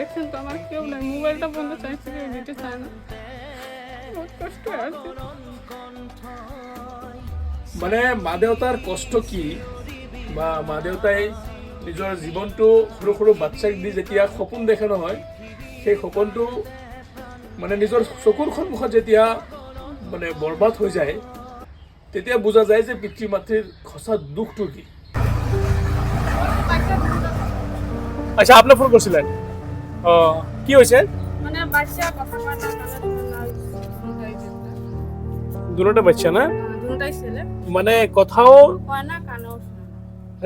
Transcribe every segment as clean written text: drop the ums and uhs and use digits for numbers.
দেখছেন তো আমার কেউ নাই, মোবাইলটা বন্ধ চাইছে, কেউ দিতে চায় না, বহুত কষ্ট আছে। মানে মা দেউতাৰ কষ্ট কি বা মা দেউতাই নিজৰ জীৱনটো সৰু সৰু বাচ্চাক দি যেতিয়া সপোন দেখে নহয়, সেই সপোনটো মানে নিজৰ চকুৰ সন্মুখত যেতিয়া মানে বৰবাদ হৈ যায়, তেতিয়া বুজা যায় যে পিতৃ মাতৃৰ সঁচা দুখটো কি। আচ্ছা, আপুনি ফোন কৰিছিলে? অঁ, কি হৈছে? মানে বাচ্চা কথা কয় না, দুটা বাচ্চা না? দুটাই ছেলে, মানে কথাও কয় না কানেও।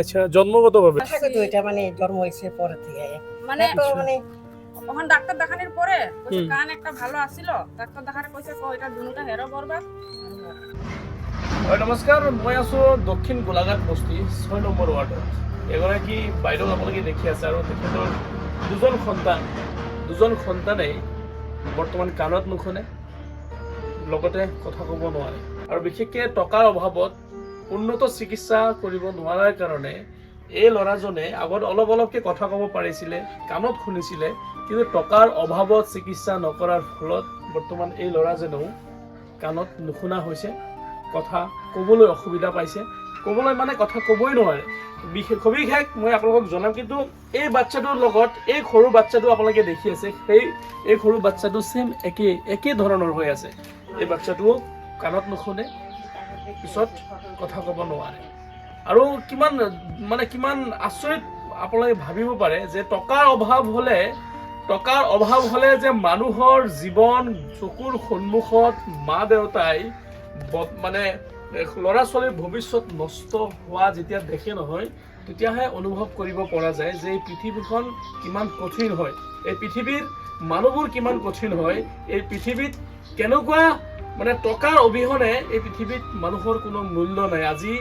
আচ্ছা, জন্মগতভাবে তো এটা মানে জন্ম হয়েছে পরে থেকে মানে তো মানে ওখান ডাক্তার দেখানোর পরে কইছে কান একটা ভালো আছিল, ডাক্তার দেখারে কইছে এটা দুটা হেরো বরবাদ। নমস্কাৰ, মই আছোঁ দক্ষিণ গোলাঘাট বস্তি ৬ নম্বৰ ৱাৰ্ডত। এগৰাকী বাইদেউক আপোনালোকে দেখি আছে আৰু তেখেতৰ দুজন সন্তানেই বৰ্তমান কাণত নুশুনে, লগতে কথা ক'ব নোৱাৰে আৰু বিশেষকৈ টকাৰ অভাৱত উন্নত চিকিৎসা কৰিব নোৱাৰাৰ কাৰণে এই ল'ৰাজনে আগত অলপকৈ কথা ক'ব পাৰিছিলে, কাণত শুনিছিলে, কিন্তু টকাৰ অভাৱত চিকিৎসা নকৰাৰ ফলত বৰ্তমান এই ল'ৰাজনেও কাণত নুশুনা হৈছে, কথা ক'বলৈ অসুবিধা পাইছে, ক'বলৈ মানে কথা ক'বই নোৱাৰে। সবিশেষ মই আপোনালোকক জনাম, কিন্তু এই বাচ্চাটোৰ লগত এই সৰু বাচ্চাটো আপোনালোকে দেখি আছে, এই সৰু বাচ্চাটো ছেম একে ধৰণৰ হৈ আছে। এই বাচ্চাটোও কাণত নুশুনে, পিছত কথা ক'ব নোৱাৰে। আৰু কিমান আচৰিত আপোনালোকে ভাবিব পাৰে যে টকাৰ অভাৱ হ'লে যে মানুহৰ জীৱন চকুৰ সন্মুখত মা দেউতাই মানে ল'ৰা ছোৱালীৰ ভৱিষ্যত নষ্ট হোৱা যেতিয়া দেখে নহয়, তেতিয়াহে অনুভৱ কৰিব পৰা যায় যে এই পৃথিৱীখন কিমান কঠিন হয়, এই পৃথিৱীৰ মানুহবোৰ কিমান কঠিন হয়, এই পৃথিৱীত কেনেকুৱা মানে টকাৰ অবিহনে এই পৃথিৱীত মানুহৰ কোনো মূল্য নাই। আজি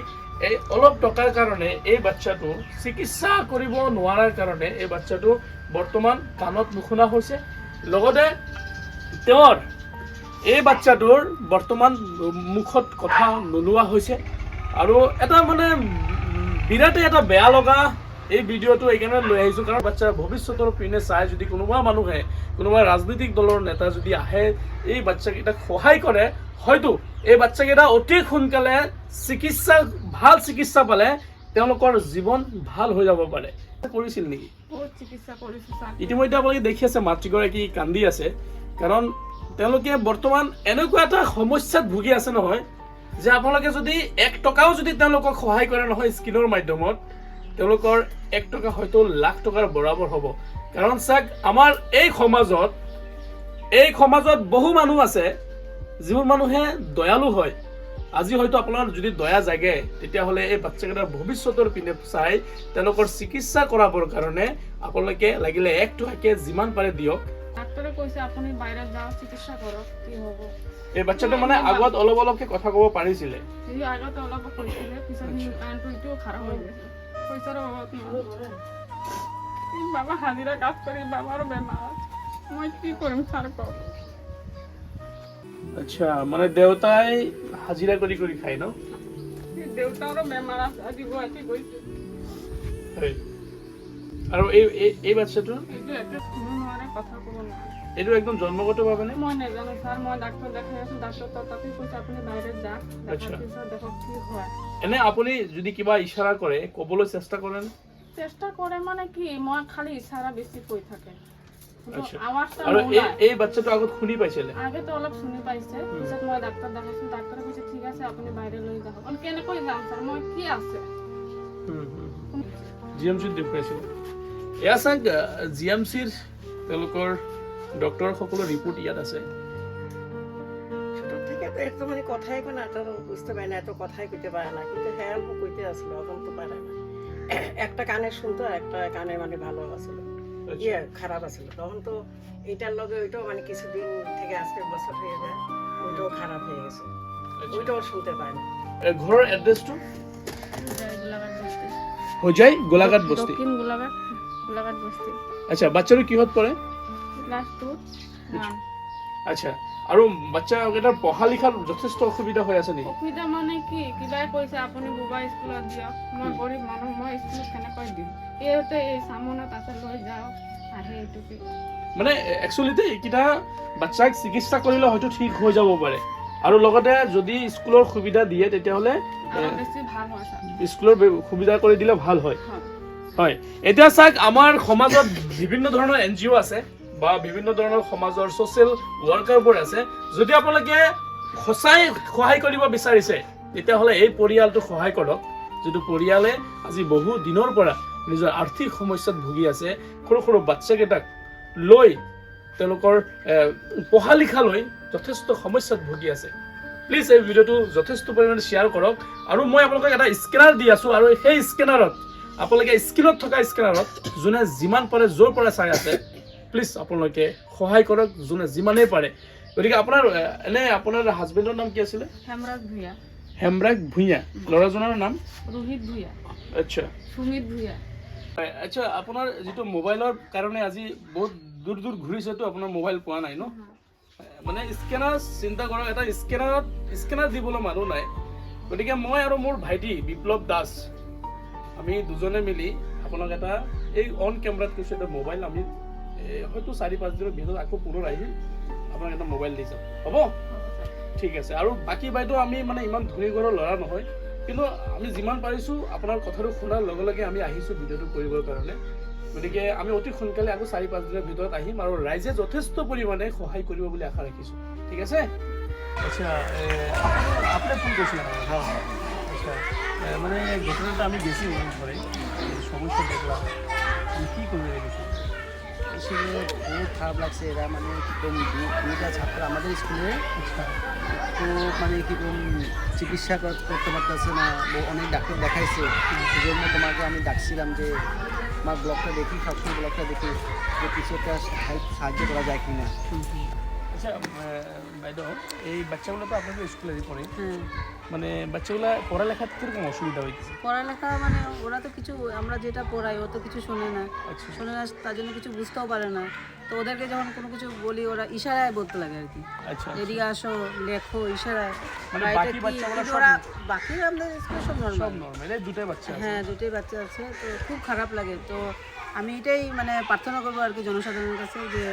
এই অলপ টকাৰ কাৰণে এই বাচ্চাটো চিকিৎসা কৰিব নোৱাৰাৰ কাৰণে এই বাচ্চাটো বৰ্তমান কাণত নুশুনা হৈছে, লগতে তেওঁৰ এই বাচ্চাটোৰ বৰ্তমান মুখত কথা নোলোৱা হৈছে। আৰু এটা মানে বিৰাটেই এটা বেয়া লগা এই ভিডিঅ'টো এইকাৰণে লৈ আহিছোঁ, কাৰণ বাচ্চাৰ ভৱিষ্যতৰ পিনে চাই যদি কোনোবা ৰাজনৈতিক দলৰ নেতা যদি আহে এই বাচ্চাকেইটাক সহায় কৰে, হয়তো এই বাচ্চাকেইটা অতি সোনকালে ভাল চিকিৎসা পালে তেওঁলোকৰ জীৱন ভাল হৈ যাব পাৰে। কৰিছিল নেকি? বহুত চিকিৎসা কৰিছো ছাৰ। ইতিমধ্যে আপোনালোকে দেখি আছে মাতৃগৰাকী কান্দি আছে, কাৰণ তেওঁলোকে বৰ্তমান এনেকুৱা এটা সমস্যাত ভুগি আছে নহয় যে আপোনালোকে যদি 1 টকাও যদি তেওঁলোকক সহায় কৰে নহয় স্কিনৰ মাধ্যমত, তেওঁলোকৰ 1 টকা হয়তো লাখ টকাৰ বৰাবৰ হ'ব। কাৰণ চাওক, আমাৰ এই সমাজত বহু মানুহ আছে যিবোৰ মানুহে দয়ালু হয়। আজি হয়তো আপোনাৰ যদি দয়া জাগে, তেতিয়াহ'লে এই বাচ্চাকেইটাৰ ভৱিষ্যতৰ পিনে চাই তেওঁলোকৰ চিকিৎসা কৰাবৰ কাৰণে আপোনালোকে লাগিলে 1 টকাকে যিমান পাৰে দিয়ক। ডাক্তারে কইছে আপুনি বাইরে যাও চিকিৎসা করো, কি হব। এই বাচ্চাটো মানে আগত অলপকৈ কথা ক'ব পাৰিছিলে, এই আগতে অলপ কৈছিলে, পিছত কানটো ইটো খারাপ হয়ে গেছে, পয়সার অভাব নাই। এই বাবা হাজিরা কাজ করি, বাবারও বেমার আছে, মই কি কৰিম ছাৰ কওক। আচ্ছা, মানে দেউতাই হাজিৰা কৰি খায় ন? দেউতাৰো বেমাৰ আছে, আজি গুৱাহাটী গৈছে। আৰু এই বাচ্চাটো এইটো একো শুনিব নোৱাৰে, কথা ক'ব নোৱাৰে। এইটো একদম জন্মগতভাৱে নে? মই নাজানো ছাৰ, মই ডাক্তৰ দেখাই আছো, ডাক্তৰ তথাপি কৈছে আপুনি বাহিৰত যাওক, আচ্ছা। দেখাৰ পিছত দেখক কি হয়। এনে আপুনি যদি কিবা ইশাৰা কৰে, ক'বলৈ চেষ্টা কৰে নে? চেষ্টা কৰে মানে কি, মই খালি ইশাৰা বেছি কৈ থাকে। আচ্ছা। আৱাজটা আৰু নোলায়। এই বাচ্চাটো আগত শুনি পাইছিলে? আগেতো অলপ শুনি পাইছে, পিছত মই ডাক্তৰ দেখাইছো, ডাক্তৰে কৈছে ঠিক আছে আপুনি বাহিৰে লৈ যাওক। কেনেকৈ যাম ছাৰ, মই কি আছে। GMCত দেখুৱাইছিল। এয়া চাওক, GMCৰ তেওঁলোকৰ ডক্টৰ সকলৰ ৰিপৰ্ট ইয়াত আছে। ছোট থেকে তো একটু মানে কথাই কোনা তো বুঝতে পারে না, এত কথাই কইতে পারে না, কিন্তু হ্যাঁ অল্প কইতে আসলো, এখন তো পারে না। একটা কানে শুনতো, একটা কানে মানে ভালো আছিল, খারাপ আছিল। তখন তো এইটার লগে ওইটাও মানে কিছুদিন থেকে আজকে বছর হয়ে যায়, ওইটাও খারাপ হয়ে গেছে, ওইটাও শুনতে পায় না। ঘৰৰ এড্ৰেছটো গোলাঘাট বস্তি, হোজাই গোলাঘাট বস্তি। দক্ষিণ গোলাঘাট বস্তি। আচ্ছা, বাচ্চাটো কিহত পৰে? ক্লাস 2 1। আচ্ছা, আৰু বাচ্চাকেইটাৰ পঢ়া লিখাত যথেষ্ট অসুবিধা হৈ আছে নেকি? অসুবিধা মানে কি, কিবাই কৈছে আপুনি বুবা স্কুলত দিয়ক, মই গৰীব মানুহ, মই স্কুলত কেনেকৈ দিম। এইতে এই সামনত আছে, লৈ যাওক, আহে এইটোকে মানে একচুৱেলিতে এইকেইটা বাচ্চাক চিকিৎসা কৰিলে হয়তো ঠিক হৈ যাব পাৰে আৰু লগতে যদি স্কুলৰ সুবিধা দিয়ে তেতিয়াহ'লে আৰু বেছি ভাল হয় ছাৰ স্কুলৰ সুবিধা কৰি দিলে ভাল হয় হয় হয় এতিয়া চাওক আমাৰ সমাজত বিভিন্ন ধৰণৰ NGO আছে বা বিভিন্ন ধৰণৰ সমাজৰ ছ'চিয়েল ৱৰ্কাৰবোৰ আছে যদি আপোনালোকে সঁচাই সহায় কৰিব বিচাৰিছে তেতিয়াহ'লে এই পৰিয়ালটোক সহায় কৰক যিটো পৰিয়ালে আজি বহু দিনৰ পৰা নিজৰ আৰ্থিক সমস্যাত ভুগি আছে সৰু সৰু বাচ্চাকেইটাক লৈ তেওঁলোকৰ পঢ়া লিখা লৈ যথেষ্ট সমস্যাত ভুগি আছে প্লিজ এই ভিডিঅ'টো যথেষ্ট পৰিমাণে শ্বেয়াৰ কৰক আৰু মই আপোনালোকক এটা স্কেনাৰ দি আছোঁ আৰু সেই স্কেনাৰত আপোনালোকে স্ক্ৰীনত থকা স্কেনাৰত যোনে যিমান পাৰে য'ৰ পৰা চাই আছে প্লিজ আপোনালোকে সহায় কৰক যোনে যিমানেই পাৰে গতিকে আপোনাৰ এনে আপোনাৰ হাজবেণ্ডৰ নাম কি আছিলে হেমৰাজ ভূঞা হেমৰাজ ভূঞা ল'ৰাজনৰ নাম ৰোহিত ভূঞা আচ্ছা সুমিত ভূঞা আচ্ছা আপোনাৰ যিটো মোবাইলৰ কাৰণে আজি বহুত দূৰ দূৰ ঘূৰিছেতো আপোনাৰ মোবাইল পোৱা নাই ন মানে স্কেনাৰ চিন্তা কৰক এটা স্কেনাৰ দিবলৈ মানুহ নাই গতিকে মই আৰু মোৰ ভাইটি বিপ্লৱ দাস আমি দুজনে মিলি আপোনাক এটা এই অন কেমেৰাত কৈছোঁ এটা মোবাইল আমি হয়তো 4-5 দিনৰ ভিতৰত আকৌ পুনৰ আহি আপোনাক এটা মোবাইল দি যাম হ'ব ঠিক আছে আৰু বাকী বাইদেউ আমি মানে ইমান ধনী ঘৰৰ ল'ৰা নহয় কিন্তু আমি যিমান পাৰিছোঁ আপোনাৰ কথাটো শুনাৰ লগে লগে আমি আহিছোঁ ভিডিঅ'টো কৰিবৰ কাৰণে গতিকে আমি অতি সোনকালে আকৌ 4-5 দিনৰ ভিতৰত আহিম আৰু ৰাইজে যথেষ্ট পৰিমাণে সহায় কৰিব বুলি আশা ৰাখিছোঁ ঠিক আছে আচ্ছা আপুনি ফোন কৰিছিলে আচ্ছা মানে ঘটনাটা আমি বেশি মনে পড়ে সমস্যা দেখলাম কি করবে রেখেছি আসলে খুব খারাপ লাগছে এরা মানে কীরকম দুইটা ছাত্র আমাদের স্কুলে তো মানে কীরকম চিকিৎসা করতে পারতেছে না অনেক ডাক্তার দেখাইছে এই জন্য তোমাকে আমি ডাকছিলাম যে আমার ব্লগটা দেখি সবসময় ব্লগটা দেখি যে কিছু একটা সাহায্য করা যায় কি না আচ্ছা বাইদেউ এই বাচ্চাগুলো তো আপনাদের স্কুলেরই পড়ে মানে বাচ্চাগুলো পড়ালেখার কিরকম অসুবিধা হয়েছে পড়ালেখা মানে ওরা তো কিছু আমরা যেটা পড়াই ও তো কিছু শোনে না আচ্ছা শোনে না তার জন্য কিছু বুঝতেও পারে না তো ওদেরকে যখন কোনো কিছু বলি ওরা ইশারায় বলতে লাগে আর কি আচ্ছা এদিকে আসো লেখো ইশারায় মানে বা এটা বাকি কি, বাচ্চাগুলো কিন্তু সব ওরা বাকি আমাদের স্কুলে সব সব নর্মাল নর্মাল এই দুটোই বাচ্চা আছে হ্যাঁ দুটোই বাচ্চা আছে তো খুব খারাপ লাগে তো আমি এটাই মানে প্রার্থনা করবো আর কি জনসাধারণের কাছে যে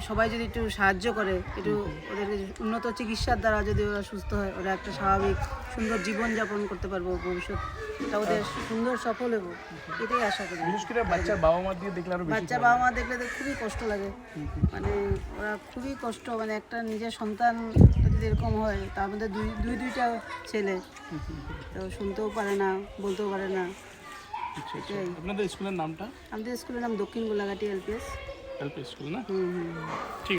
সবাই যদি একটু সাহায্য করে একটু ওদেরকে উন্নত চিকিৎসার দ্বারা যদি ওরা সুস্থ হয় ওরা একটা স্বাভাবিক সুন্দর জীবনযাপন করতে পারবো ভবিষ্যৎটা ওদের সুন্দর সফল হবো এটাই আশা করি বিশেষ করে বাচ্চার বাবা মা দিয়ে দেখলে আরো বেশি বাচ্চা বাবা মা দেখলে তো খুবই কষ্ট লাগে মানে ওরা খুবই কষ্ট মানে একটা নিজের সন্তান যদি এরকম হয় তার মধ্যে দুইটা ছেলে তো শুনতেও পারে না বলতেও পারে না আচ্ছা আচ্ছা আপনাদের স্কুলের নামটা আমাদের স্কুলের নাম দক্ষিণ গোলাঘাটি LPS এলপি স্কুল না হুম হুম ঠিক